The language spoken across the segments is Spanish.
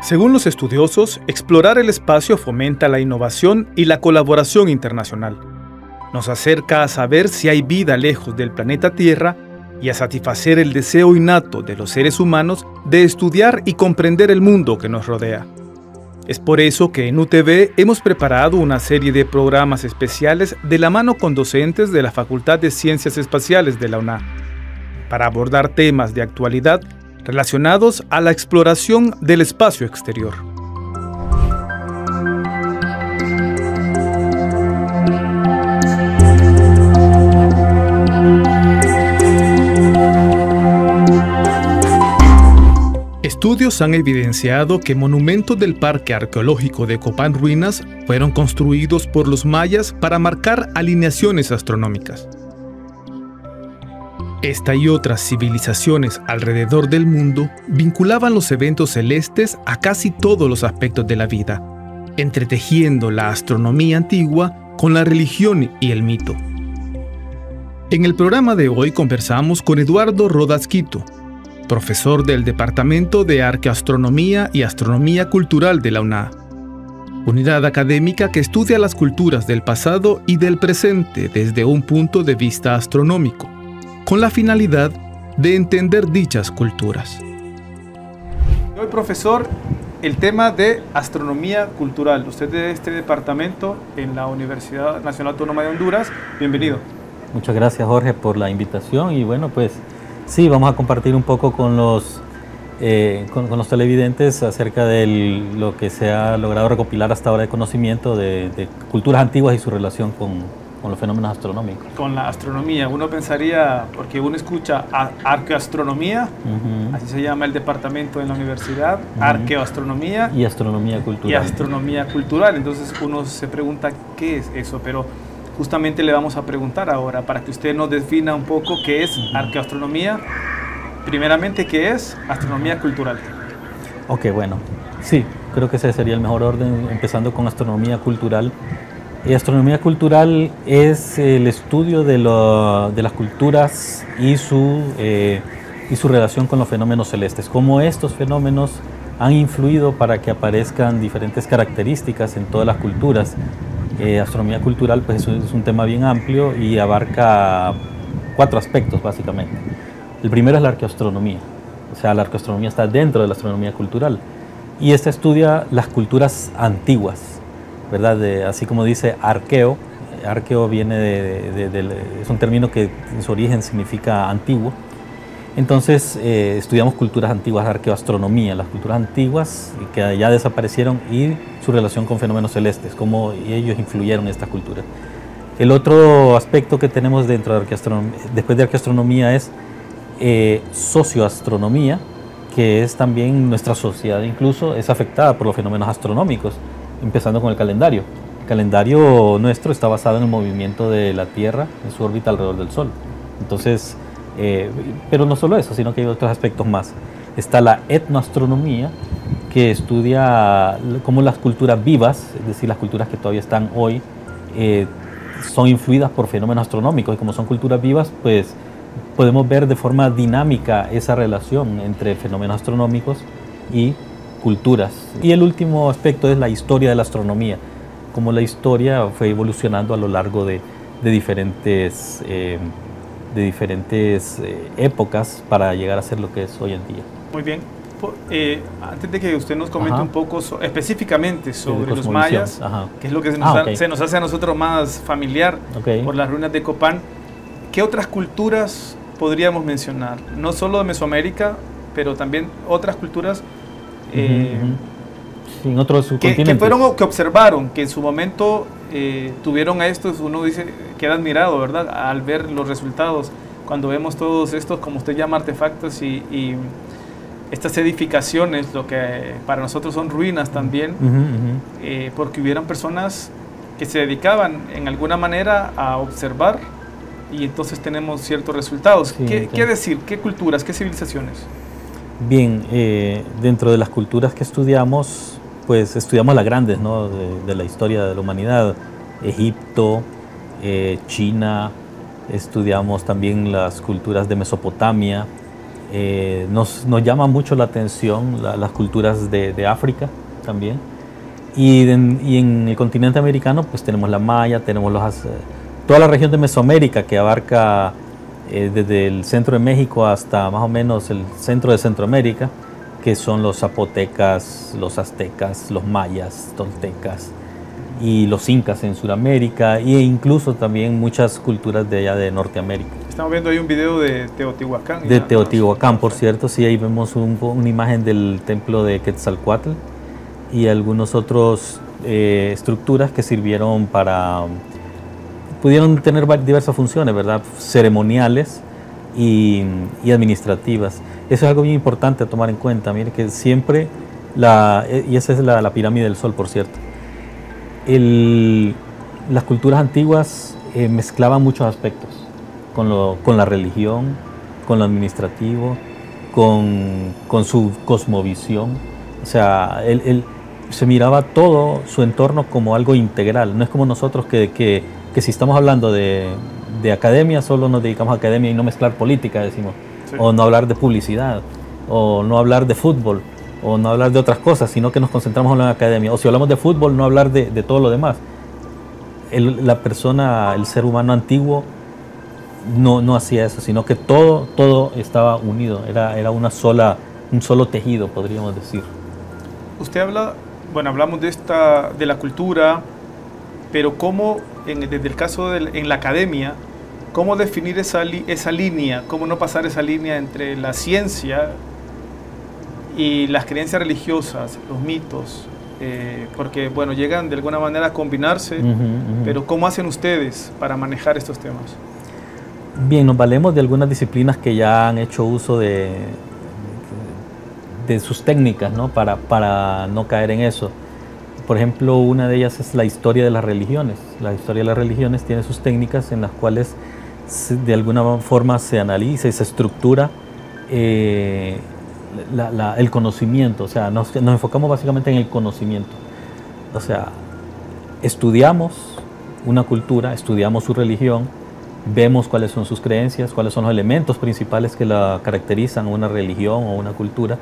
Según los estudiosos, explorar el espacio fomenta la innovación y la colaboración internacional. Nos acerca a saber si hay vida lejos del planeta Tierra y a satisfacer el deseo innato de los seres humanos de estudiar y comprender el mundo que nos rodea. Es por eso que en UTV hemos preparado una serie de programas especiales de la mano con docentes de la Facultad de Ciencias Espaciales de la UNA, para abordar temas de actualidad relacionados a la exploración del espacio exterior. Estudios han evidenciado que monumentos del Parque Arqueológico de Copán Ruinas fueron construidos por los mayas para marcar alineaciones astronómicas. Esta y otras civilizaciones alrededor del mundo vinculaban los eventos celestes a casi todos los aspectos de la vida, entretejiendo la astronomía antigua con la religión y el mito. En el programa de hoy conversamos con Eduardo Rodas Quito, profesor del Departamento de Arqueoastronomía y Astronomía Cultural de la UNA, unidad académica que estudia las culturas del pasado y del presente desde un punto de vista astronómico, con la finalidad de entender dichas culturas. Hoy, profesor, el tema de astronomía cultural. Usted de este departamento en la Universidad Nacional Autónoma de Honduras. Bienvenido. Muchas gracias, Jorge, por la invitación. Y bueno, pues sí, vamos a compartir un poco con los televidentes acerca de lo que se ha logrado recopilar hasta ahora de conocimiento de culturas antiguas y su relación con los fenómenos astronómicos. Con la astronomía, uno pensaría, porque uno escucha arqueoastronomía, así se llama el departamento en la universidad, arqueoastronomía y astronomía cultural. Y astronomía cultural, entonces uno se pregunta qué es eso, pero justamente le vamos a preguntar ahora para que usted nos defina un poco qué es arqueoastronomía, primeramente qué es astronomía cultural. Ok, bueno, sí, creo que ese sería el mejor orden, empezando con astronomía cultural. Astronomía cultural es el estudio de las culturas y su relación con los fenómenos celestes, cómo estos fenómenos han influido para que aparezcan diferentes características en todas las culturas. Astronomía cultural pues es un tema bien amplio y abarca 4 aspectos básicamente. El primero es la arqueoastronomía, o sea, la arqueoastronomía está dentro de la astronomía cultural y esta estudia las culturas antiguas, ¿verdad? Así como dice arqueo, arqueo viene es un término que en su origen significa antiguo. Entonces estudiamos culturas antiguas, arqueoastronomía, las culturas antiguas que ya desaparecieron y su relación con fenómenos celestes, cómo ellos influyeron en estas culturas. El otro aspecto que tenemos dentro de arqueoastronomía, después de arqueoastronomía, es socioastronomía, que es también nuestra sociedad incluso es afectada por los fenómenos astronómicos, empezando con el calendario. El calendario nuestro está basado en el movimiento de la Tierra en su órbita alrededor del Sol. Entonces, pero no solo eso, sino que hay otros aspectos más. Está la etnoastronomía, que estudia cómo las culturas vivas, es decir, las culturas que todavía están hoy, son influidas por fenómenos astronómicos, y como son culturas vivas, pues podemos ver de forma dinámica esa relación entre fenómenos astronómicos y culturas. Y el último aspecto es la historia de la astronomía, cómo la historia fue evolucionando a lo largo de diferentes épocas para llegar a ser lo que es hoy en día. Muy bien. Antes de que usted nos comente un poco específicamente sobre los mayas, que es lo que se nos hace a nosotros más familiar por las ruinas de Copán, ¿qué otras culturas podríamos mencionar? No solo de Mesoamérica, pero también otras culturas en otros subcontinentes. Que observaron, que en su momento tuvieron a estos, uno dice, queda admirado, ¿verdad? Al ver los resultados, cuando vemos todos estos, como usted llama, artefactos y estas edificaciones, lo que para nosotros son ruinas también, porque hubieron personas que se dedicaban en alguna manera a observar y entonces tenemos ciertos resultados. Sí, ¿Qué decir? ¿Qué culturas? ¿Qué civilizaciones? Bien, dentro de las culturas que estudiamos, pues estudiamos las grandes, ¿no? de la historia de la humanidad. Egipto, China, estudiamos también las culturas de Mesopotamia, Nos llama mucho la atención las culturas de África también. Y en el continente americano pues tenemos la maya, tenemos toda la región de Mesoamérica que abarca desde el centro de México hasta más o menos el centro de Centroamérica, que son los zapotecas, los aztecas, los mayas, toltecas y los incas en Sudamérica, e incluso también muchas culturas de allá de Norteamérica. Estamos viendo ahí un video de Teotihuacán. De Teotihuacán, por cierto, sí, ahí vemos una imagen del templo de Quetzalcóatl y algunos otros estructuras que sirvieron pudieron tener diversas funciones, ¿verdad? Ceremoniales y administrativas. Eso es algo bien importante a tomar en cuenta. Mire que siempre, y esa es la pirámide del Sol, por cierto, las culturas antiguas mezclaban muchos aspectos con la religión, con lo administrativo, con su cosmovisión. O sea, se miraba todo su entorno como algo integral. No es como nosotros que si estamos hablando de academia, solo nos dedicamos a academia y no mezclar política, decimos. Sí. O no hablar de publicidad, o no hablar de fútbol, o no hablar de otras cosas, sino que nos concentramos en la academia. O si hablamos de fútbol, no hablar de todo lo demás. La persona, el ser humano antiguo, no hacía eso, sino que todo estaba unido. Era un solo tejido, podríamos decir. Usted hablamos de la cultura, pero ¿cómo, desde el caso en la academia, cómo definir esa línea, cómo no pasar esa línea entre la ciencia y las creencias religiosas, los mitos? Porque, bueno, llegan de alguna manera a combinarse, pero ¿cómo hacen ustedes para manejar estos temas? Bien, nos valemos de algunas disciplinas que ya han hecho uso de sus técnicas, ¿no? Para no caer en eso. Por ejemplo, una de ellas es la historia de las religiones. La historia de las religiones tiene sus técnicas en las cuales de alguna forma se analiza y se estructura el conocimiento. O sea, nos enfocamos básicamente en el conocimiento. O sea, estudiamos una cultura, estudiamos su religión, vemos cuáles son sus creencias, cuáles son los elementos principales que la caracterizan a una religión o una cultura.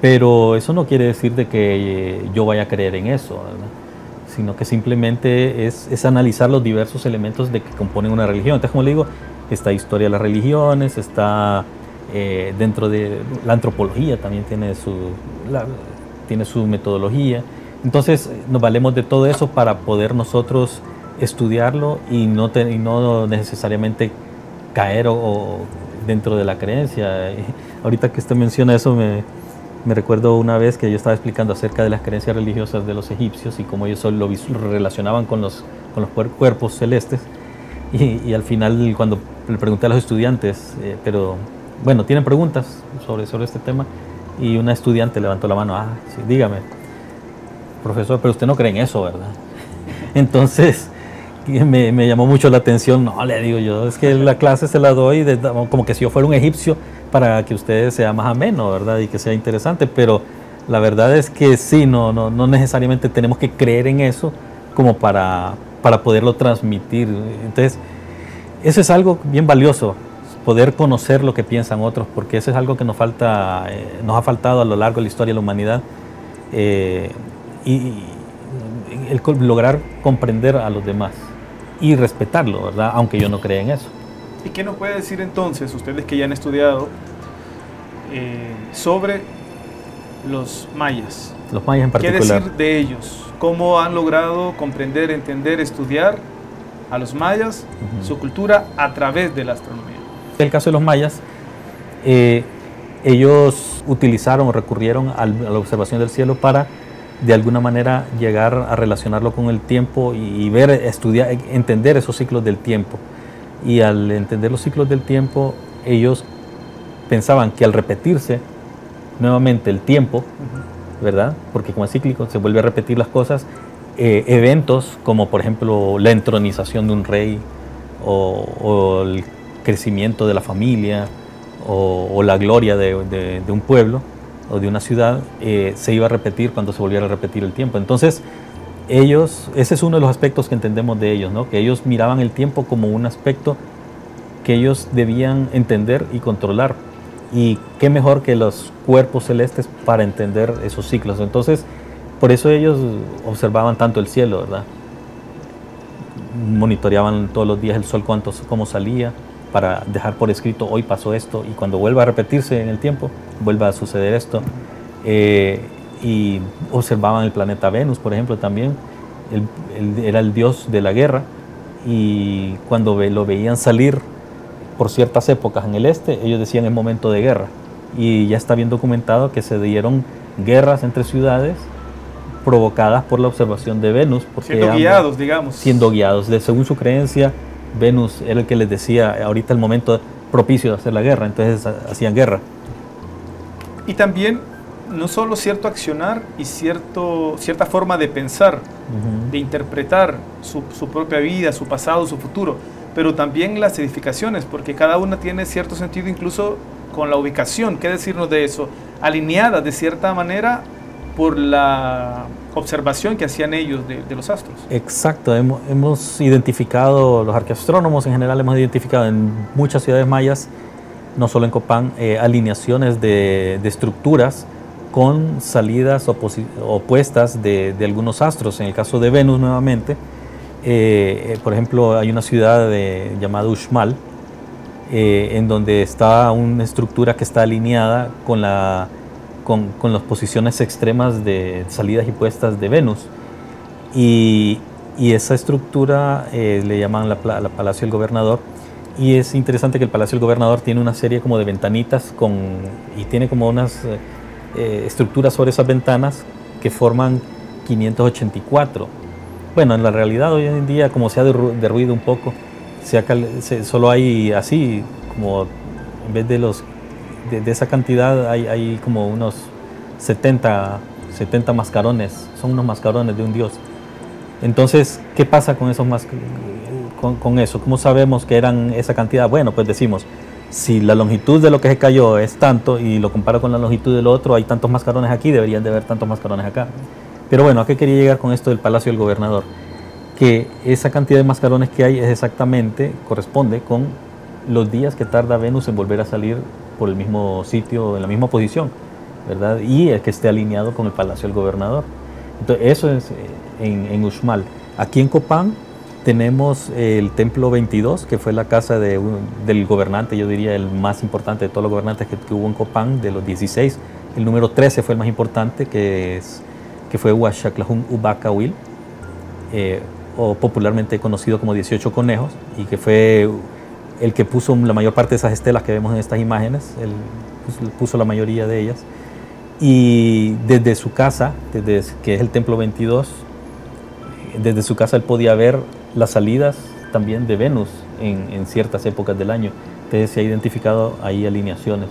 Pero eso no quiere decir de que yo vaya a creer en eso, ¿verdad? Sino que simplemente es analizar los diversos elementos de que componen una religión. Entonces, como le digo, está historia de las religiones, está dentro de la antropología, también tiene su metodología. Entonces, nos valemos de todo eso para poder nosotros estudiarlo y no necesariamente caer dentro de la creencia. Ahorita que usted menciona eso, me recuerdo una vez que yo estaba explicando acerca de las creencias religiosas de los egipcios y cómo ellos lo relacionaban con los cuerpos celestes. Y al final, cuando le pregunté a los estudiantes, pero bueno, ¿tienen preguntas sobre este tema? Y una estudiante levantó la mano, sí, dígame, profesor, pero usted no cree en eso, ¿verdad? Entonces, me llamó mucho la atención. No, le digo yo, es que la clase se la doy como que si yo fuera un egipcio, para que usted sea más ameno, ¿verdad? Y que sea interesante, pero la verdad es que sí, no necesariamente tenemos que creer en eso como para poderlo transmitir. Entonces, eso es algo bien valioso, poder conocer lo que piensan otros, porque eso es algo que nos ha faltado a lo largo de la historia de la humanidad, y lograr comprender a los demás y respetarlo, ¿verdad? Aunque yo no crea en eso. ¿Y qué nos puede decir entonces, ustedes que ya han estudiado, sobre los mayas? Los mayas en particular. ¿Qué decir de ellos? ¿Cómo han logrado comprender, entender, estudiar a los mayas, su cultura a través de la astronomía? En el caso de los mayas, ellos recurrieron a la observación del cielo para de alguna manera llegar a relacionarlo con el tiempo y ver, estudiar, entender esos ciclos del tiempo. Y al entender los ciclos del tiempo, ellos pensaban que al repetirse nuevamente el tiempo, ¿verdad? Porque como es cíclico, se vuelve a repetir las cosas, eventos como por ejemplo la entronización de un rey o el crecimiento de la familia o la gloria de un pueblo o de una ciudad, se iba a repetir cuando se volviera a repetir el tiempo. Entonces, ese es uno de los aspectos que entendemos de ellos, ¿no? Que ellos miraban el tiempo como un aspecto que ellos debían entender y controlar. Y qué mejor que los cuerpos celestes para entender esos ciclos. Entonces, por eso ellos observaban tanto el cielo, ¿verdad? Monitoreaban todos los días el sol, cómo salía, para dejar por escrito, hoy pasó esto, y cuando vuelva a repetirse en el tiempo, vuelva a suceder esto. Y observaban el planeta Venus, por ejemplo, también. Era el dios de la guerra, y cuando lo veían salir por ciertas épocas en el este, ellos decían es momento de guerra. Y ya está bien documentado que se dieron guerras entre ciudades provocadas por la observación de Venus. Porque siendo guiados, digamos. Siendo guiados. Según su creencia, Venus era el que les decía, ahorita el momento propicio de hacer la guerra, entonces hacían guerra. Y también, no solo cierto accionar y cierta forma de pensar, de interpretar su propia vida, su pasado, su futuro, pero también las edificaciones, porque cada una tiene cierto sentido, incluso con la ubicación. ¿Qué decirnos de eso? Alineadas de cierta manera por la observación que hacían ellos de los astros. Exacto, hemos identificado, los arqueastrónomos en general hemos identificado en muchas ciudades mayas, no solo en Copán, alineaciones de estructuras con salidas opuestas de algunos astros. En el caso de Venus, nuevamente, por ejemplo, hay una ciudad llamada Uxmal, en donde está una estructura que está alineada con las posiciones extremas de salidas y puestas de Venus. Y esa estructura le llaman la Palacio del Gobernador. Y es interesante que el Palacio del Gobernador tiene una serie como de ventanitas y tiene como unas estructuras sobre esas ventanas que forman 584. Bueno, en la realidad hoy en día, como se ha derruido un poco, solo hay así, como en vez de esa cantidad hay como unos 70 mascarones, son unos mascarones de un dios. Entonces, ¿qué pasa con esos con eso? ¿Cómo sabemos que eran esa cantidad? Bueno, pues decimos, si la longitud de lo que se cayó es tanto y lo comparo con la longitud del otro, hay tantos mascarones aquí, deberían de haber tantos mascarones acá. Pero bueno, ¿a qué quería llegar con esto del Palacio del Gobernador? Que esa cantidad de mascarones que hay corresponde con los días que tarda Venus en volver a salir por el mismo sitio, en la misma posición, ¿verdad? Y el que esté alineado con el Palacio del Gobernador. Entonces, eso es en Uxmal. Aquí en Copán tenemos el Templo 22, que fue la casa del gobernante, yo diría el más importante de todos los gobernantes que hubo en Copán, de los 16. El número 13 fue el más importante, que fue Huachaclajún Ubacahuil, o popularmente conocido como 18 conejos, y que fue el que puso la mayor parte de esas estelas que vemos en estas imágenes. Él puso la mayoría de ellas. Y desde su casa, que es el Templo 22, desde su casa él podía ver las salidas también de Venus en ciertas épocas del año. Entonces se ha identificado ahí alineaciones.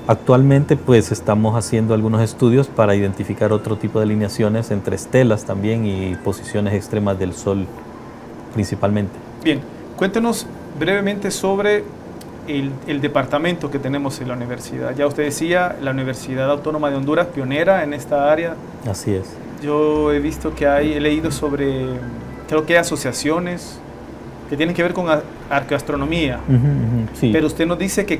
Actualmente pues estamos haciendo algunos estudios para identificar otro tipo de alineaciones entre estelas también y posiciones extremas del Sol principalmente. Bien, cuéntenos brevemente sobre el departamento que tenemos en la universidad. Ya usted decía, la Universidad Autónoma de Honduras, pionera en esta área. Así es. Yo he visto que he leído sobre, creo que hay asociaciones que tienen que ver con arqueoastronomía. Sí. Pero usted nos dice que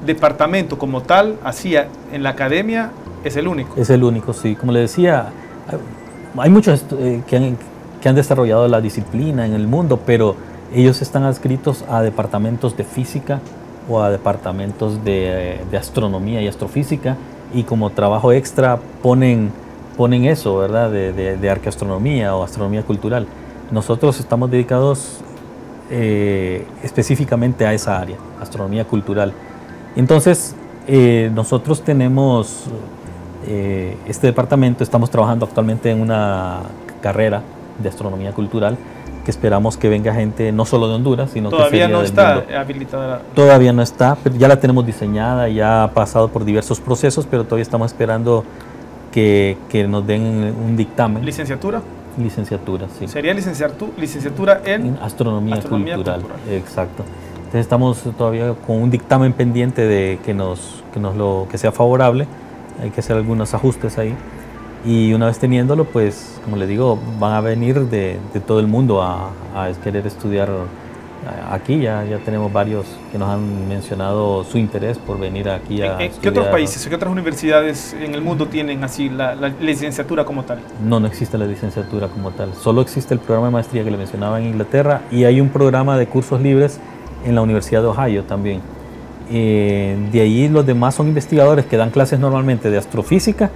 departamento como tal, así en la academia, es el único. Es el único, sí. Como le decía, hay muchos que han desarrollado la disciplina en el mundo, pero ellos están adscritos a departamentos de física o a departamentos de astronomía y astrofísica, y como trabajo extra ponen eso, ¿verdad? De arqueoastronomía o astronomía cultural. Nosotros estamos dedicados específicamente a esa área, astronomía cultural. Entonces, nosotros tenemos este departamento, estamos trabajando actualmente en una carrera de astronomía cultural que esperamos que venga gente no solo de Honduras, sino que todavía no está mundo. Habilitada. Todavía no está, pero ya la tenemos diseñada, ya ha pasado por diversos procesos, pero todavía estamos esperando que nos den un dictamen. ¿Licenciatura? Licenciatura, sí. ¿Sería licenciatura en astronomía cultural? Exacto. Entonces estamos todavía con un dictamen pendiente de que sea favorable. Hay que hacer algunos ajustes ahí. Y una vez teniéndolo, pues, como les digo, van a venir de todo el mundo a querer estudiar Aquí ya tenemos varios que nos han mencionado su interés por venir aquí a ¿En qué otros países, qué otras universidades en el mundo tienen así la licenciatura como tal? No existe la licenciatura como tal. Solo existe el programa de maestría que le mencionaba en Inglaterra y hay un programa de cursos libres en la Universidad de Ohio también. De ahí los demás son investigadores que dan clases normalmente de astrofísica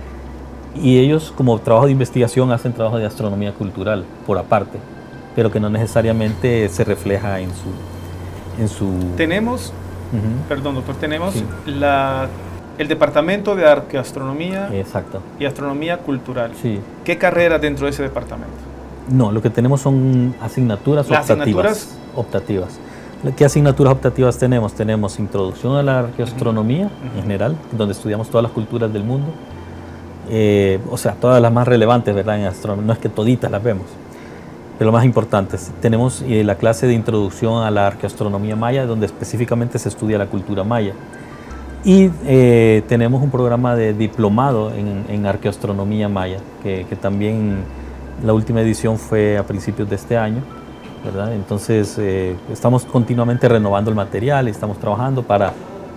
y ellos como trabajo de investigación hacen trabajo de astronomía cultural por aparte, pero que no necesariamente se refleja en su... Tenemos, perdón doctor, tenemos sí, el departamento de arqueoastronomía. Exacto. Y astronomía cultural. Sí. ¿Qué carrera dentro de ese departamento? No, lo que tenemos son asignaturas optativas. ¿Qué asignaturas optativas tenemos? Tenemos introducción a la arqueoastronomía en general, donde estudiamos todas las culturas del mundo, o sea, todas las más relevantes, ¿verdad? En astronomía, no es que toditas las vemos, pero lo más importantes. Tenemos la clase de introducción a la arqueoastronomía maya, donde específicamente se estudia la cultura maya. Y tenemos un programa de diplomado en arqueoastronomía maya, que también la última edición fue a principios de este año, ¿verdad? Entonces estamos continuamente renovando el material y estamos trabajando para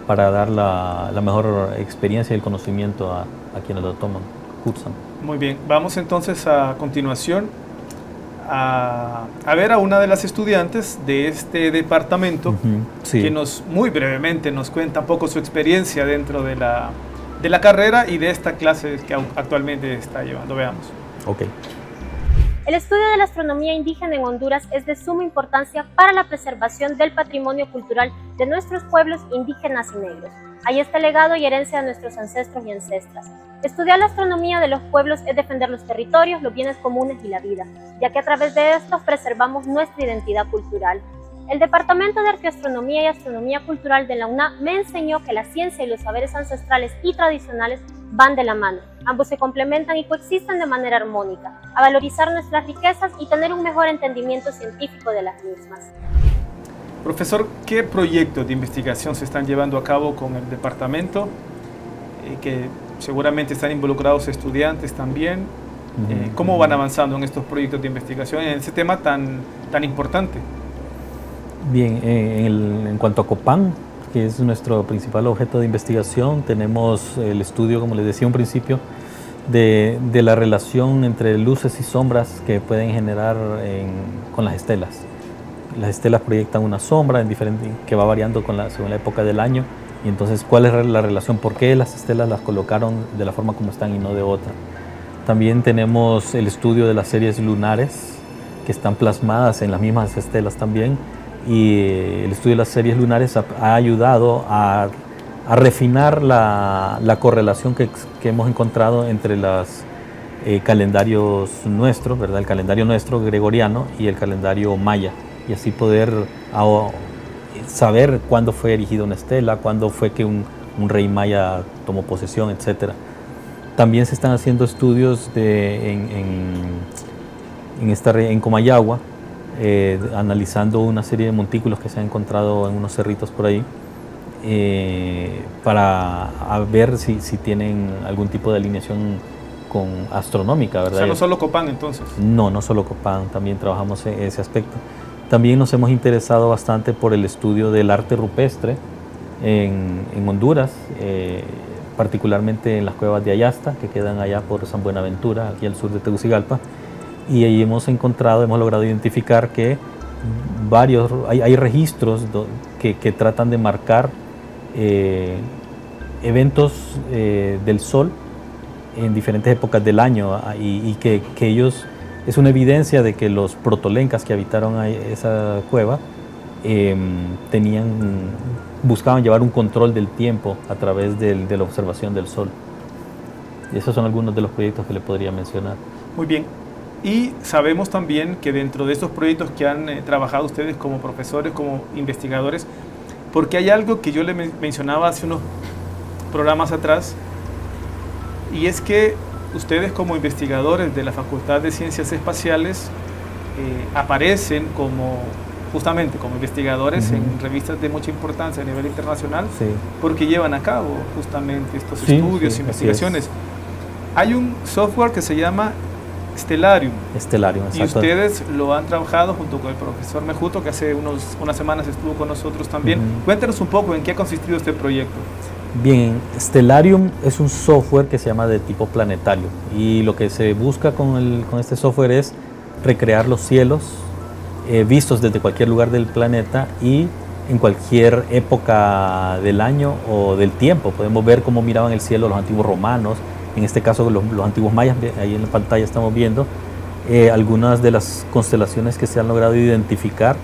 dar la mejor experiencia y el conocimiento a quienes lo toman, cursan. Muy bien, vamos entonces a continuación a ver a una de las estudiantes de este departamento, sí, que muy brevemente nos cuenta un poco su experiencia dentro de la carrera y de esta clase que actualmente está llevando. Veamos. Ok. El estudio de la astronomía indígena en Honduras es de suma importancia para la preservación del patrimonio cultural de nuestros pueblos indígenas y negros. Ahí está el legado y herencia de nuestros ancestros y ancestras. Estudiar la astronomía de los pueblos es defender los territorios, los bienes comunes y la vida, ya que a través de estos preservamos nuestra identidad cultural. El Departamento de Arqueoastronomía y Astronomía Cultural de la UNA me enseñó que la ciencia y los saberes ancestrales y tradicionales van de la mano. Ambos se complementan y coexisten de manera armónica, a valorizar nuestras riquezas y tener un mejor entendimiento científico de las mismas. Profesor, ¿qué proyectos de investigación se están llevando a cabo con el departamento? Que seguramente están involucrados estudiantes también. ¿Cómo van avanzando en estos proyectos de investigación en ese tema tan importante? Bien, en cuanto a Copán, que es nuestro principal objeto de investigación, tenemos el estudio, como les decía un principio, de la relación entre luces y sombras que pueden generar con las estelas. Las estelas proyectan una sombra que va variando según la época del año, y entonces cuál es la relación, por qué las estelas las colocaron de la forma como están y no de otra. También tenemos el estudio de las series lunares que están plasmadas en las mismas estelas también, y el estudio de las series lunares ha ayudado a refinar la correlación que hemos encontrado entre los calendarios nuestros, ¿verdad? El calendario nuestro gregoriano y el calendario maya, y así poder saber cuándo fue erigida una estela, cuándo fue que un rey maya tomó posesión, etc. También se están haciendo estudios en Comayagua, analizando una serie de montículos que se han encontrado en unos cerritos por ahí, para ver si tienen algún tipo de alineación astronómica, ¿verdad? O sea, no solo Copán entonces. No solo Copán, también trabajamos en ese aspecto. También nos hemos interesado bastante por el estudio del arte rupestre en Honduras, particularmente en las cuevas de Ayasta, que quedan allá por San Buenaventura, aquí al sur de Tegucigalpa. Y ahí hemos logrado identificar que hay registros que tratan de marcar eventos del Sol en diferentes épocas del año, y que ellos, es una evidencia de que los protolencas que habitaron esa cueva buscaban llevar un control del tiempo a través de la observación del Sol. Y esos son algunos de los proyectos que le podría mencionar. Muy bien. Y sabemos también que dentro de estos proyectos que han trabajado ustedes como profesores, como investigadores, porque hay algo que yo le mencionaba hace unos programas atrás, y es que ustedes como investigadores de la Facultad de Ciencias Espaciales aparecen justamente como investigadores en revistas de mucha importancia a nivel internacional, sí, porque llevan a cabo justamente estos estudios, investigaciones. Hay un software que se llama Stellarium. Stellarium, Y exacto. ustedes lo han trabajado junto con el profesor Mejuto, que hace unas semanas estuvo con nosotros también. Cuéntenos un poco en qué ha consistido este proyecto. Bien, Stellarium es un software que se llama de tipo planetario, y lo que se busca con este software es recrear los cielos vistos desde cualquier lugar del planeta y en cualquier época del año o del tiempo. Podemos ver cómo miraban el cielo los antiguos romanos, en este caso los antiguos mayas. Ahí en la pantalla estamos viendo algunas de las constelaciones que se han logrado identificar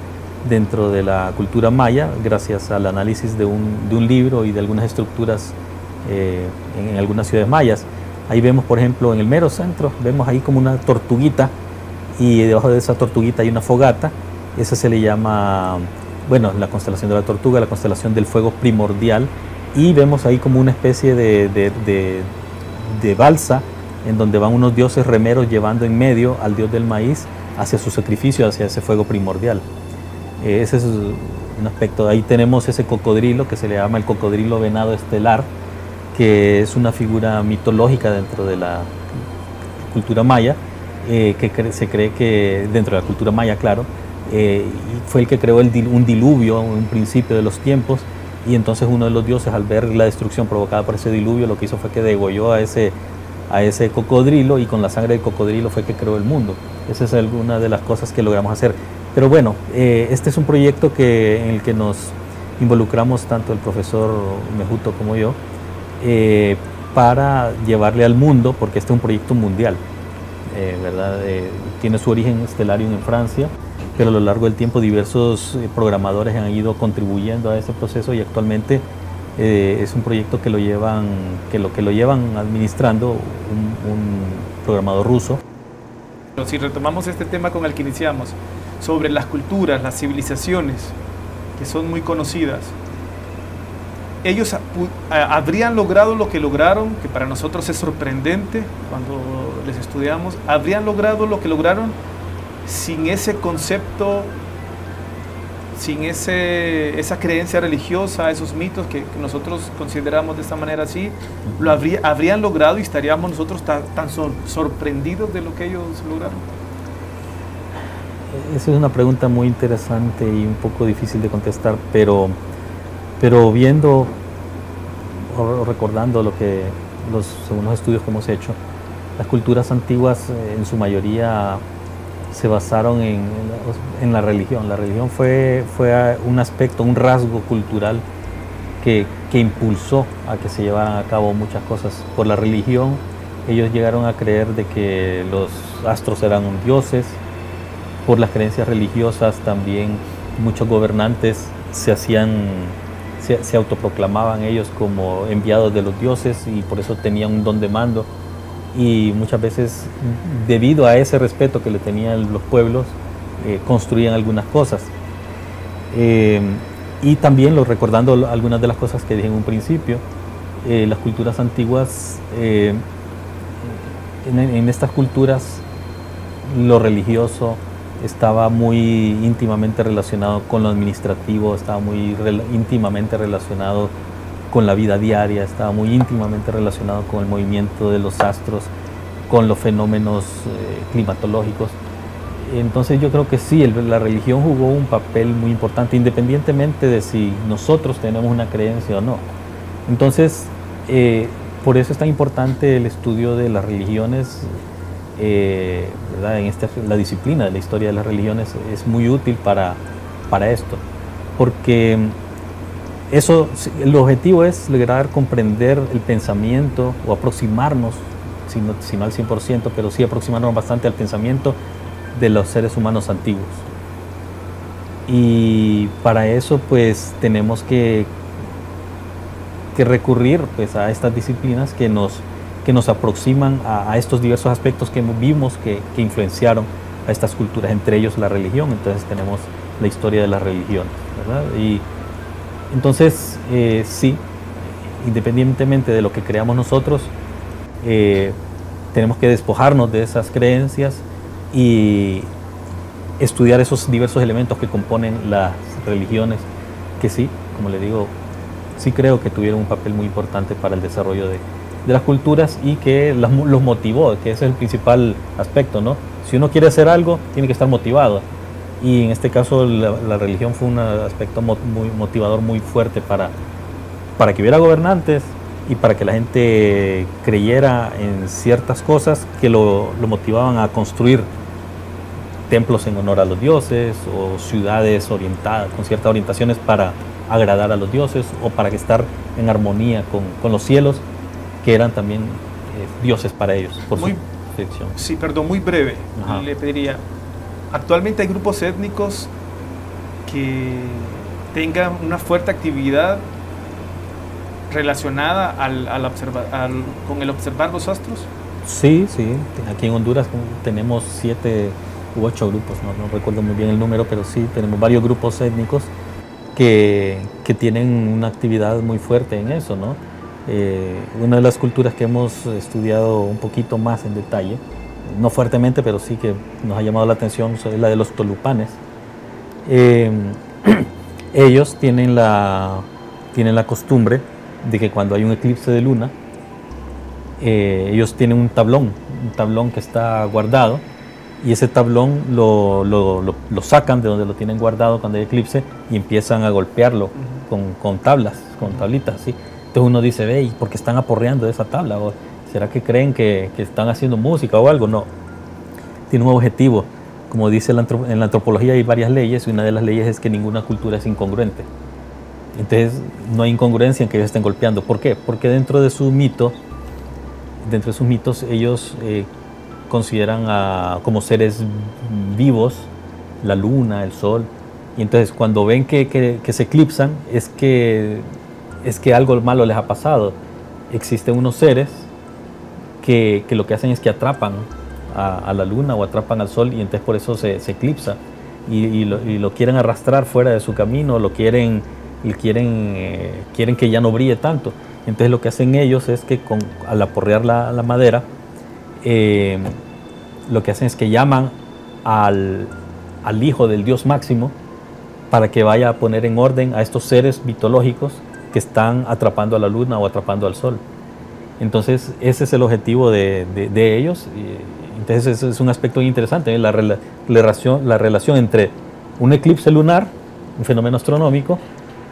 dentro de la cultura maya gracias al análisis de un libro y de algunas estructuras en algunas ciudades mayas. Ahí vemos, por ejemplo, en el mero centro, vemos ahí como una tortuguita, y debajo de esa tortuguita hay una fogata. Esa se le llama, bueno, la constelación de la tortuga, la constelación del fuego primordial, y vemos ahí como una especie de balsa en donde van unos dioses remeros llevando en medio al dios del maíz hacia su sacrificio, hacia ese fuego primordial. Ese es un aspecto. Ahí tenemos ese cocodrilo que se le llama el cocodrilo venado estelar, que es una figura mitológica dentro de la cultura maya, se cree que dentro de la cultura maya, claro, fue el que creó un diluvio en un principio de los tiempos, y entonces uno de los dioses, al ver la destrucción provocada por ese diluvio, lo que hizo fue que degolló a ese cocodrilo, y con la sangre del cocodrilo fue que creó el mundo. Esa es alguna de las cosas que logramos hacer. Pero bueno, este es un proyecto en el que nos involucramos tanto el profesor Mejuto como yo, para llevarle al mundo, porque este es un proyecto mundial, ¿verdad? Tiene su origen en Stellarium en Francia, pero a lo largo del tiempo diversos programadores han ido contribuyendo a ese proceso, y actualmente es un proyecto que lo llevan administrando un programador ruso. Pero si retomamos este tema con el que iniciamos, sobre las culturas, las civilizaciones que son muy conocidas, ellos habrían logrado lo que lograron, que para nosotros es sorprendente cuando les estudiamos, habrían logrado lo que lograron sin ese concepto, sin esa creencia religiosa, esos mitos que nosotros consideramos de esta manera así, habrían logrado, y estaríamos nosotros tan sorprendidos de lo que ellos lograron. Esa es una pregunta muy interesante y un poco difícil de contestar, pero viendo o recordando según los estudios que hemos hecho, las culturas antiguas en su mayoría se basaron en la religión. La religión fue un aspecto, un rasgo cultural que impulsó a que se llevaran a cabo muchas cosas. Por la religión ellos llegaron a creer de que los astros eran dioses. Por las creencias religiosas también muchos gobernantes se autoproclamaban ellos como enviados de los dioses, y por eso tenían un don de mando, y muchas veces debido a ese respeto que le tenían los pueblos construían algunas cosas. Y también recordando algunas de las cosas que dije en un principio, las culturas antiguas, en estas culturas lo religioso estaba muy íntimamente relacionado con lo administrativo, estaba muy íntimamente relacionado con la vida diaria, estaba muy íntimamente relacionado con el movimiento de los astros, con los fenómenos climatológicos. Entonces yo creo que sí, la religión jugó un papel muy importante, independientemente de si nosotros tenemos una creencia o no. Entonces, por eso es tan importante el estudio de las religiones, ¿verdad? La disciplina de la historia de las religiones es muy útil para esto, porque el objetivo es lograr comprender el pensamiento, o aproximarnos, si no al 100%, pero sí aproximarnos bastante al pensamiento de los seres humanos antiguos. Y para eso pues tenemos que recurrir pues a estas disciplinas que nos aproximan a estos diversos aspectos que vimos que influenciaron a estas culturas, entre ellos la religión. Entonces tenemos la historia de las religiones, ¿verdad? Y entonces sí, independientemente de lo que creamos nosotros, tenemos que despojarnos de esas creencias y estudiar esos diversos elementos que componen las religiones, que sí, como le digo, sí creo que tuvieron un papel muy importante para el desarrollo de las culturas y que los motivó, que ese es el principal aspecto, ¿no? Si uno quiere hacer algo, tiene que estar motivado. Y en este caso la religión fue un aspecto muy motivador, muy fuerte para que hubiera gobernantes y para que la gente creyera en ciertas cosas que lo motivaban a construir templos en honor a los dioses o ciudades orientadas con ciertas orientaciones para agradar a los dioses o para que estar en armonía con los cielos, que eran también dioses para ellos, por su dirección. Sí, perdón, muy breve. Ajá. Le pediría, actualmente hay grupos étnicos que tengan una fuerte actividad relacionada con el observar los astros. Sí, sí. Aquí en Honduras tenemos 7 u 8 grupos, no recuerdo muy bien el número, pero sí, tenemos varios grupos étnicos que tienen una actividad muy fuerte en eso, ¿no? Una de las culturas que hemos estudiado un poquito más en detalle, no fuertemente, pero sí que nos ha llamado la atención, es la de los tolupanes. Ellos tienen la costumbre de que cuando hay un eclipse de luna, ellos tienen un tablón que está guardado, y ese tablón lo sacan de donde lo tienen guardado cuando hay eclipse y empiezan a golpearlo con tablitas, ¿sí? Entonces uno dice, ve, ¿y por qué están aporreando esa tabla? ¿O será que creen que están haciendo música o algo? No, tiene un objetivo. Como dice en la antropología hay varias leyes, y una de las leyes es que ninguna cultura es incongruente. Entonces no hay incongruencia en que ellos estén golpeando. ¿Por qué? Porque dentro de sus mitos ellos consideran como seres vivos la luna, el sol, y entonces cuando ven que se eclipsan es que algo malo les ha pasado. Existen unos seres que lo que hacen es que atrapan a la luna o atrapan al sol, y entonces por eso se eclipsa y lo quieren arrastrar fuera de su camino, quieren que ya no brille tanto. Entonces lo que hacen ellos es que al aporrear la madera, lo que hacen es que llaman al hijo del Dios máximo para que vaya a poner en orden a estos seres mitológicos que están atrapando a la luna o atrapando al sol. Entonces ese es el objetivo de ellos. Entonces ese es un aspecto interesante, la relación entre un eclipse lunar, un fenómeno astronómico,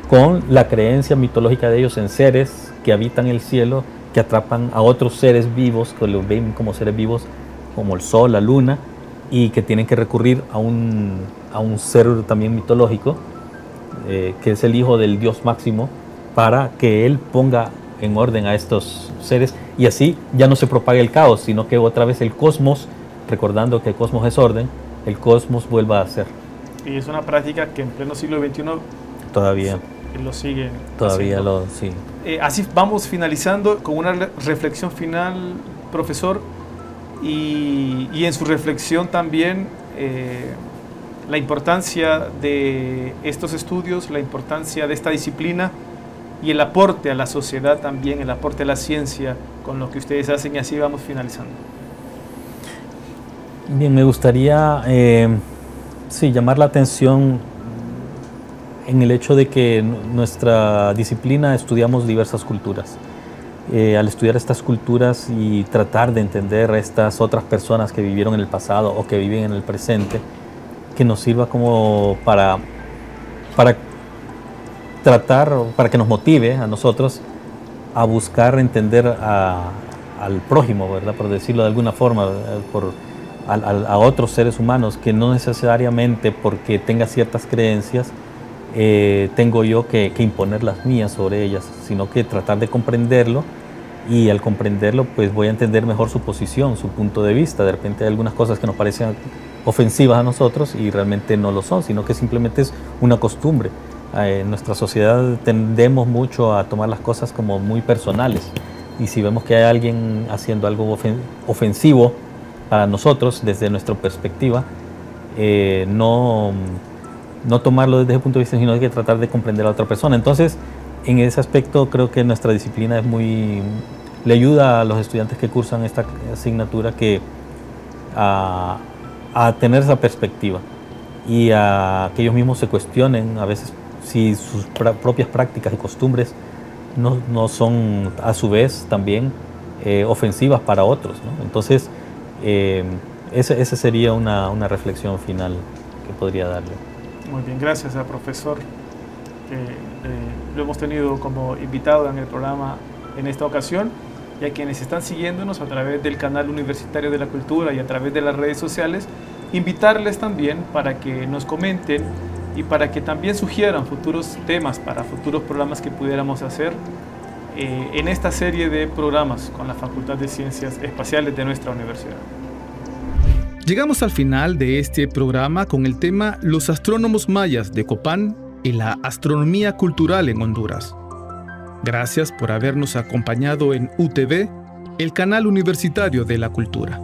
con la creencia mitológica de ellos en seres que habitan el cielo, que atrapan a otros seres vivos, que los ven como seres vivos, como el sol, la luna, y que tienen que recurrir a un ser también mitológico, que es el hijo del Dios máximo, para que él ponga en orden a estos seres, y así ya no se propague el caos, sino que otra vez el cosmos, recordando que el cosmos es orden, el cosmos vuelva a ser. Y es una práctica que en pleno siglo XXI todavía lo sigue todavía haciendo. sí. Así vamos finalizando con una reflexión final, profesor, y en su reflexión también la importancia de estos estudios, la importancia de esta disciplina y el aporte a la sociedad también, el aporte a la ciencia con lo que ustedes hacen, y así vamos finalizando. Bien, me gustaría llamar la atención en el hecho de que nuestra disciplina estudiamos diversas culturas. Al estudiar estas culturas y tratar de entender a estas otras personas que vivieron en el pasado o que viven en el presente, que nos sirva como para tratar, para que nos motive a nosotros a buscar entender al prójimo, ¿verdad? Por decirlo de alguna forma, a otros seres humanos, que no necesariamente porque tenga ciertas creencias tengo yo que imponer las mías sobre ellas, sino que tratar de comprenderlo, y al comprenderlo pues voy a entender mejor su posición, su punto de vista. De repente hay algunas cosas que nos parecen ofensivas a nosotros y realmente no lo son, sino que simplemente es una costumbre. En nuestra sociedad tendemos mucho a tomar las cosas como muy personales, y si vemos que hay alguien haciendo algo ofensivo para nosotros desde nuestra perspectiva, no tomarlo desde ese punto de vista, sino hay que tratar de comprender a la otra persona. Entonces, en ese aspecto creo que nuestra disciplina le ayuda a los estudiantes que cursan esta asignatura a tener esa perspectiva, y a que ellos mismos se cuestionen a veces si sus propias prácticas y costumbres no son a su vez también ofensivas para otros, ¿no? Entonces, esa sería una reflexión final que podría darle. Muy bien, gracias al profesor, que lo hemos tenido como invitado en el programa en esta ocasión, y a quienes están siguiéndonos a través del canal Universitario de la Cultura y a través de las redes sociales, invitarles también para que nos comenten y para que también sugieran futuros temas para futuros programas que pudiéramos hacer en esta serie de programas con la Facultad de Ciencias Espaciales de nuestra universidad. Llegamos al final de este programa con el tema Los astrónomos mayas de Copán y la astronomía cultural en Honduras. Gracias por habernos acompañado en UTV, el canal universitario de la cultura.